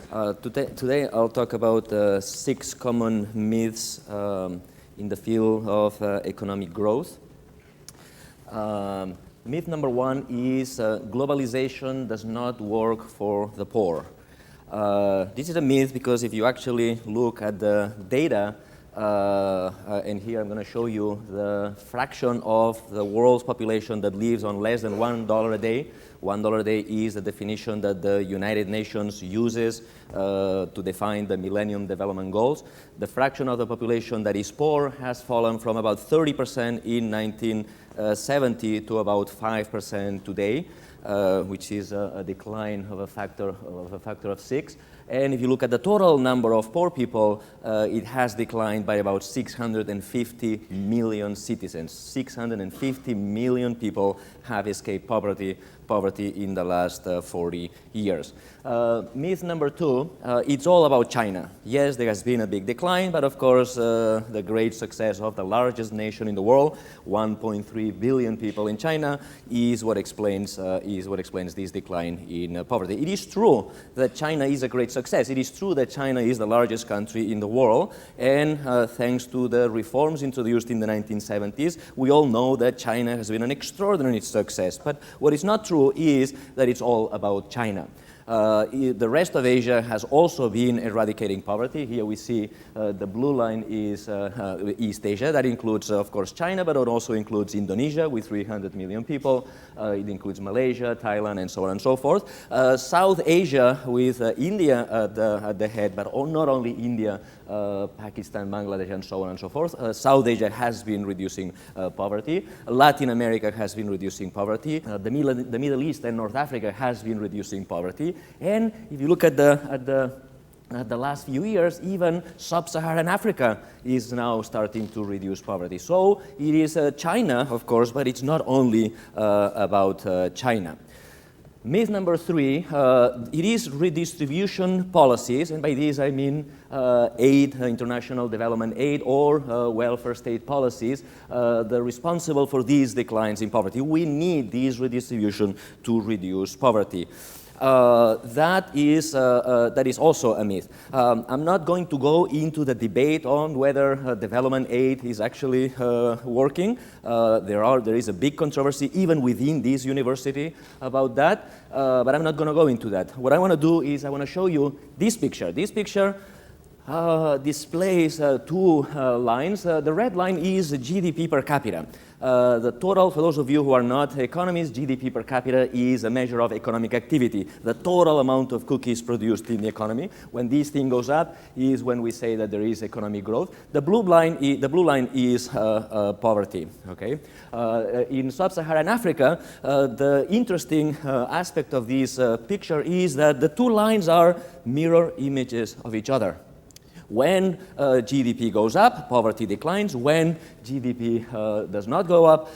Today I'll talk about 6 common myths in the field of economic growth. Myth number 1 is globalization does not work for the poor. This is a myth because if you actually look at the data, and here I'm going to show you the fraction of the world's population that lives on less than $1 a day. $1 a day is the definition that the United Nations uses to define the Millennium Development Goals. The fraction of the population that is poor has fallen from about 30% in 1970 to about 5% today, which is a decline of a factor of 6. And if you look at the total number of poor people, it has declined by about 650 million citizens. 650 million people have escaped poverty in the last 40 years. Myth number 2, it's all about China. Yes, there has been a big decline, but of course the great success of the largest nation in the world, 1.3 billion people in China, is what explains this decline in poverty. It is true that China is a great success. It is true that China is the largest country in the world, and thanks to the reforms introduced in the 1970s, we all know that China has been an extraordinary success. But what is not true is that it's all about China. The rest of Asia has also been eradicating poverty. Here we see the blue line is East Asia. That includes, of course, China, but it also includes Indonesia with 300 million people. It includes Malaysia, Thailand, and so on and so forth. South Asia with India at the head, but not only India, Pakistan, Bangladesh, and so on and so forth. South Asia has been reducing poverty. Latin America has been reducing poverty. The Middle East and North Africa has been reducing poverty. And if you look at the last few years, even sub-Saharan Africa is now starting to reduce poverty. So it is China, of course, but it's not only about China. Myth number 3, it is redistribution policies, and by this I mean aid, international development aid, or welfare state policies, that are responsible for these declines in poverty. We need this redistribution to reduce poverty. That is also a myth. I'm not going to go into the debate on whether development aid is actually working. There is a big controversy even within this university about that, but I'm not going to go into that. What I want to do is I want to show you this picture. This picture displays 2 lines. The red line is GDP per capita. The total, for those of you who are not economists, GDP per capita is a measure of economic activity, the total amount of cookies produced in the economy. When this thing goes up is when we say that there is economic growth. The blue line is poverty. Okay? In sub-Saharan Africa, the interesting aspect of this picture is that the 2 lines are mirror images of each other. When GDP goes up, poverty declines. When GDP does not go up,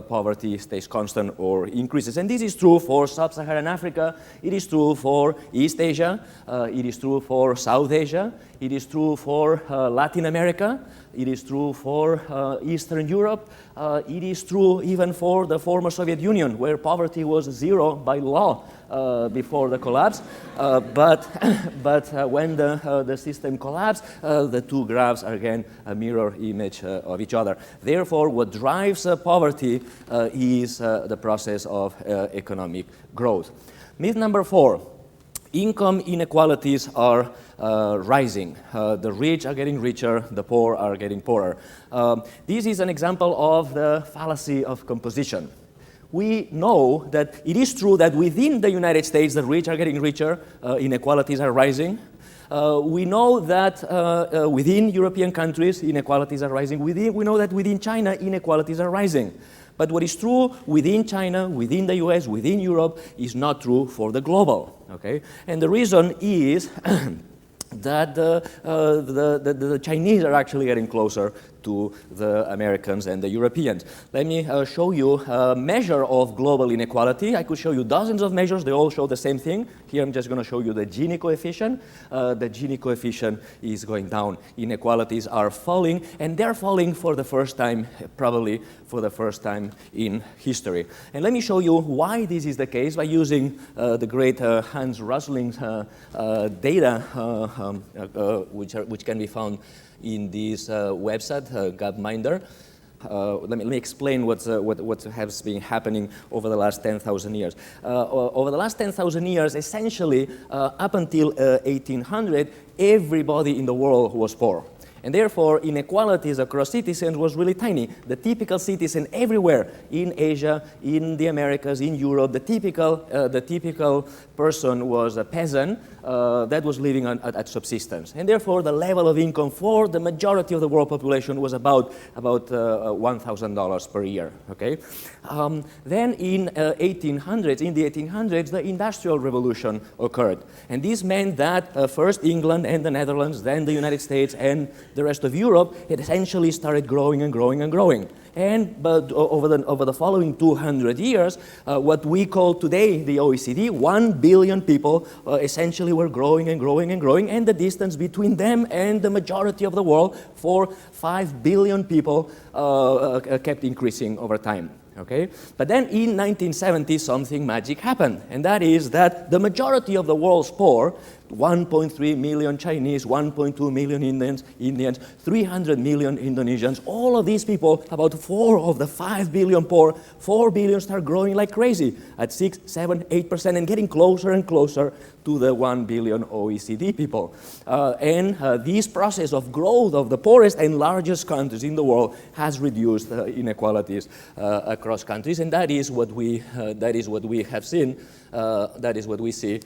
poverty stays constant or increases. And this is true for sub-Saharan Africa. It is true for East Asia. It is true for South Asia. It is true for Latin America. It is true for Eastern Europe. It is true even for the former Soviet Union, where poverty was 0 by law before the collapse. But when the system collapsed, the 2 graphs are again a mirror image of each other. Therefore, what drives poverty is the process of economic growth. Myth number 4. Income inequalities are rising. The rich are getting richer, the poor are getting poorer. This is an example of the fallacy of composition. We know that it is true that within the United States, the rich are getting richer, inequalities are rising. We know that within European countries, inequalities are rising. We know that within China, inequalities are rising. But what is true within China, within the US, within Europe, is not true for the global. Okay? And the reason is that the Chinese are actually getting closer to the Americans and the Europeans. Let me show you a measure of global inequality. I could show you dozens of measures. They all show the same thing. Here I'm just going to show you the Gini coefficient. The Gini coefficient is going down. Inequalities are falling, and they're falling for the first time, probably for the first time in history. And let me show you why this is the case by using the great Hans Rosling's data, which can be found in this website, Gapminder. Let me explain what has been happening over the last 10,000 years. Over the last 10,000 years, essentially, up until 1800, everybody in the world was poor. And therefore, inequalities across citizens was really tiny. The typical citizen everywhere, in Asia, in the Americas, in Europe, the typical person was a peasant that was living at subsistence. And therefore, the level of income for the majority of the world population was about $1,000 per year. Okay. Then in the 1800s, the Industrial Revolution occurred. And this meant that first England and the Netherlands, then the United States and the rest of Europe, it essentially started growing and growing and growing. But over the following 200 years, what we call today the OECD, 1 billion people essentially were growing and growing and growing, and the distance between them and the majority of the world, for 5 billion people, kept increasing over time. Okay? But then in 1970, something magic happened, and that is that the majority of the world's poor, 1.3 million Chinese, 1.2 million Indians, 300 million Indonesians, all of these people, about 4 of the 5 billion poor, 4 billion start growing like crazy at 6, 7, 8% and getting closer and closer to the 1 billion OECD people. This process of growth of the poorest and largest countries in the world has reduced inequalities across countries, and that is what we have seen. That is what we see.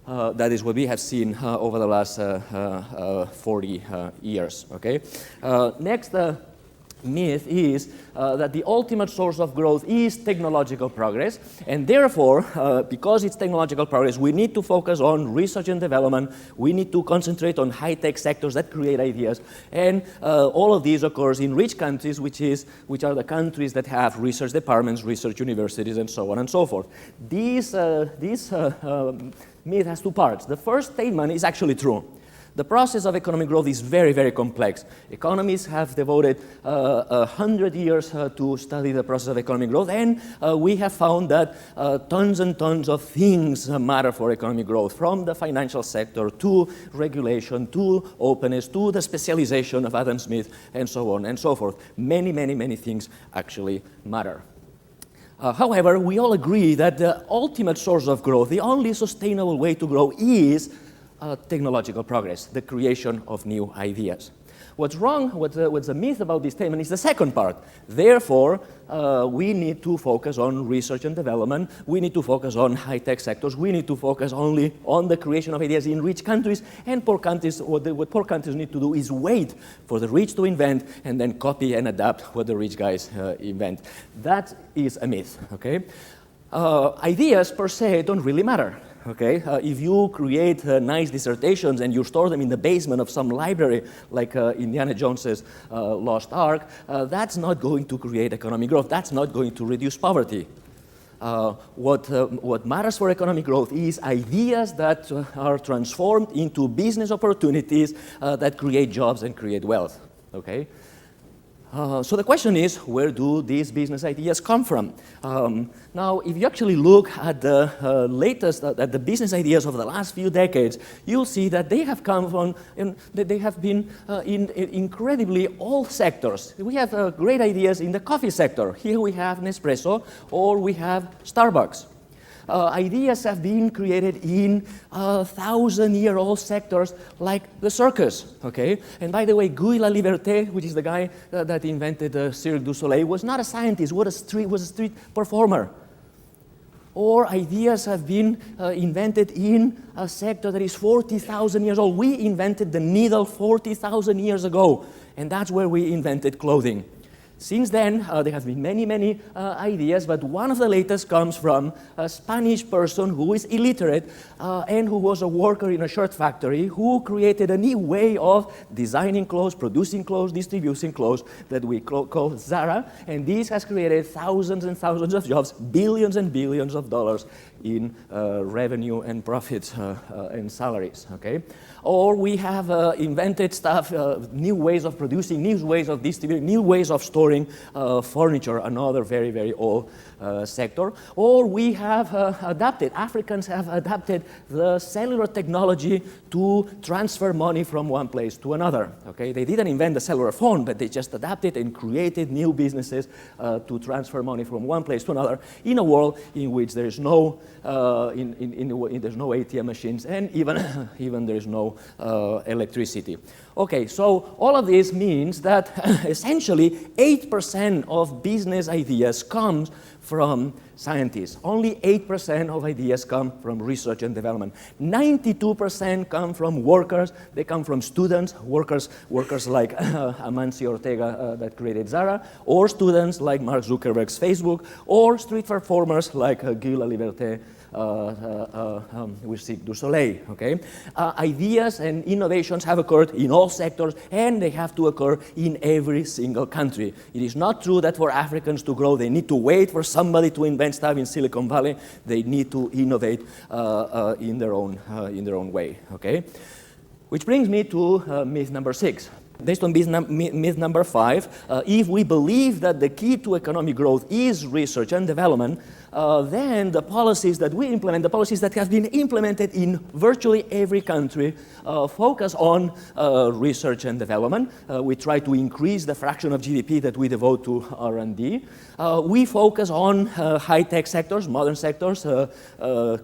That is what we have seen over the last 40 years. Okay. Next myth is that the ultimate source of growth is technological progress, and therefore, because it's technological progress, we need to focus on research and development. We need to concentrate on high-tech sectors that create ideas, and all of these occurs in rich countries, which are the countries that have research departments, research universities, and so on and so forth. This myth has two parts. The first statement is actually true. The process of economic growth is very, very complex. Economists have devoted 100 years to study the process of economic growth, and we have found that tons and tons of things matter for economic growth, from the financial sector to regulation to openness to the specialization of Adam Smith and so on and so forth. Many, many, many things actually matter. However, we all agree that the ultimate source of growth, the only sustainable way to grow, is technological progress, the creation of new ideas. What's wrong, what's a myth about this statement is the second part. Therefore, we need to focus on research and development. We need to focus on high-tech sectors. We need to focus only on the creation of ideas in rich countries. And poor countries, what poor countries need to do is wait for the rich to invent and then copy and adapt what the rich guys invent. That is a myth, okay? Ideas per se don't really matter. Okay, if you create nice dissertations and you store them in the basement of some library, like Indiana Jones's Lost Ark, that's not going to create economic growth. That's not going to reduce poverty. What matters for economic growth is ideas that are transformed into business opportunities that create jobs and create wealth. Okay. So the question is, where do these business ideas come from? Now, if you actually look at the latest, at the business ideas of the last few decades, you'll see that they have come from, they have been in incredibly all sectors. We have great ideas in the coffee sector. Here we have Nespresso, or we have Starbucks. Ideas have been created in 1,000-year-old sectors like the circus, okay? And by the way, Guy Laliberté, which is the guy that invented Cirque du Soleil, was not a scientist, was a street performer. Or ideas have been invented in a sector that is 40,000 years old. We invented the needle 40,000 years ago, and that's where we invented clothing. Since then, there have been many ideas, but one of the latest comes from a Spanish person who is illiterate and who was a worker in a shirt factory who created a new way of designing clothes, producing clothes, distributing clothes that we call Zara, and this has created thousands and thousands of jobs, billions and billions of dollars in revenue and profits and salaries, okay? Or we have invented stuff, new ways of producing, new ways of distributing, new ways of storing furniture, another very old sector. Or we have adapted, Africans have adapted the cellular technology to transfer money from one place to another, okay? They didn't invent the cellular phone, but they just adapted and created new businesses to transfer money from one place to another in a world in which there is no there's no ATM machines, and even there's no electricity. Okay, so all of this means that essentially 8% of business ideas comes from scientists. Only 8% of ideas come from research and development. 92% come from workers. They come from students, workers like Amancio Ortega that created Zara, or students like Mark Zuckerberg's Facebook, or street performers like Guy Laliberté with Cirque du Soleil, okay? Ideas and innovations have occurred in all sectors, and they have to occur in every single country. It is not true that for Africans to grow, they need to wait for somebody to invent stuff in Silicon Valley. They need to innovate in their own way, okay? Which brings me to myth number 6. Based on myth number 5, if we believe that the key to economic growth is research and development, then the policies that we implement, the policies that have been implemented in virtually every country, focus on research and development. We try to increase the fraction of GDP that we devote to R&D. We focus on high-tech sectors, modern sectors,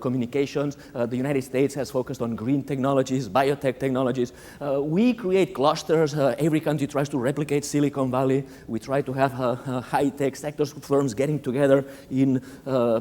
communications. The United States has focused on green technologies, biotech technologies. We create clusters. Every country tries to replicate Silicon Valley. We try to have high-tech sectors, firms getting together in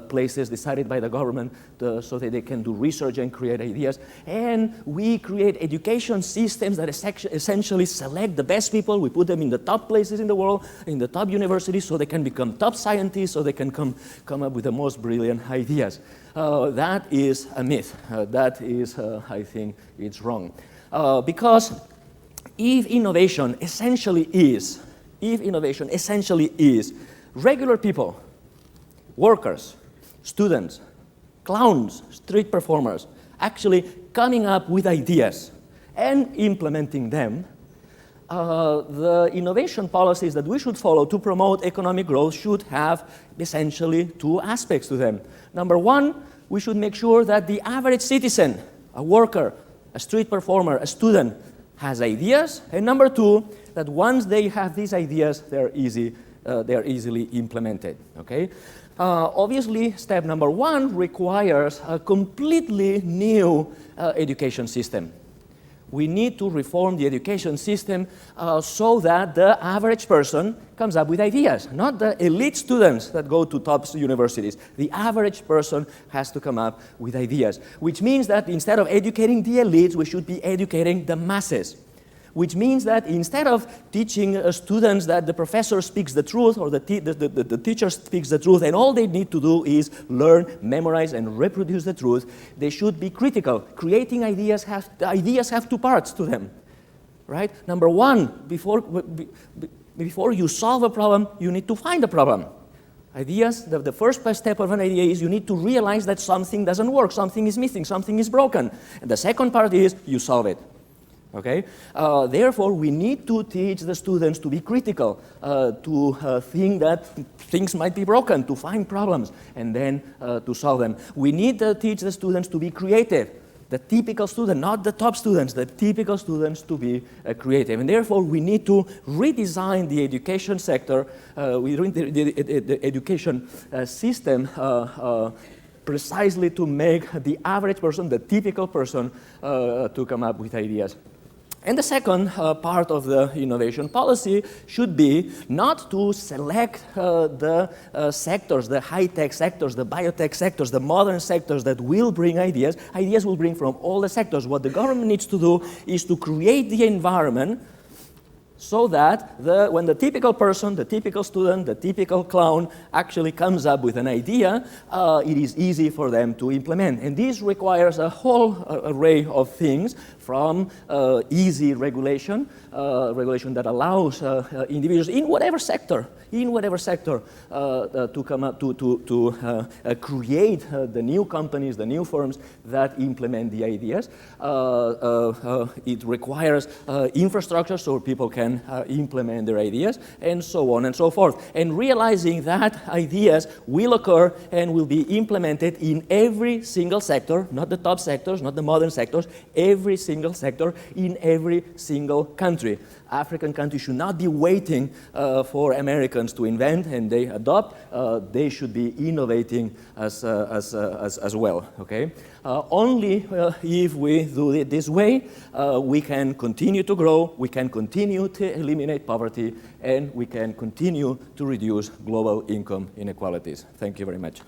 places decided by the government so that they can do research and create ideas. And we create education systems that essentially select the best people. We put them in the top places in the world, in the top universities, so they can become top scientists, so they can come up with the most brilliant ideas. That is a myth. That is, I think, it's wrong. Because if innovation essentially is regular people, workers, students, clowns, street performers, actually coming up with ideas and implementing them, the innovation policies that we should follow to promote economic growth should have essentially 2 aspects to them. Number 1, we should make sure that the average citizen, a worker, a street performer, a student, has ideas. And number 2, that once they have these ideas, they are easily implemented, okay? Obviously, step number 1 requires a completely new education system. We need to reform the education system so that the average person comes up with ideas, not the elite students that go to top universities. The average person has to come up with ideas, which means that instead of educating the elites, we should be educating the masses. Which means that instead of teaching students that the professor speaks the truth or the teacher speaks the truth and all they need to do is learn, memorize, and reproduce the truth, they should be critical. Creating ideas have 2 parts to them, right? Number 1, before you solve a problem, you need to find a problem. Ideas, the first step of an idea is you need to realize that something doesn't work, something is missing, something is broken. And the second part is you solve it. Okay? Therefore, we need to teach the students to be critical, to think that things might be broken, to find problems, and then to solve them. We need to teach the students to be creative. The typical student, not the top students, the typical students to be creative. And therefore, we need to redesign the education sector, the education system precisely to make the average person, the typical person, to come up with ideas. And the second part of the innovation policy should be not to select the sectors, the high-tech sectors, the biotech sectors, the modern sectors that will bring ideas. Ideas will bring from all the sectors. What the government needs to do is to create the environment so that when the typical person, the typical student, the typical clown actually comes up with an idea, it is easy for them to implement. And this requires a whole array of things, from easy regulation, regulation that allows individuals in whatever sector, to come up to create the new companies, the new firms that implement the ideas. It requires infrastructure so people can implement their ideas, and so on and so forth. And realizing that ideas will occur and will be implemented in every single sector, not the top sectors, not the modern sectors, every single sector in every single country. African countries should not be waiting for Americans to invent and they adopt. They should be innovating as well. Okay? Only if we do it this way, we can continue to grow, we can continue to eliminate poverty, and we can continue to reduce global income inequalities. Thank you very much.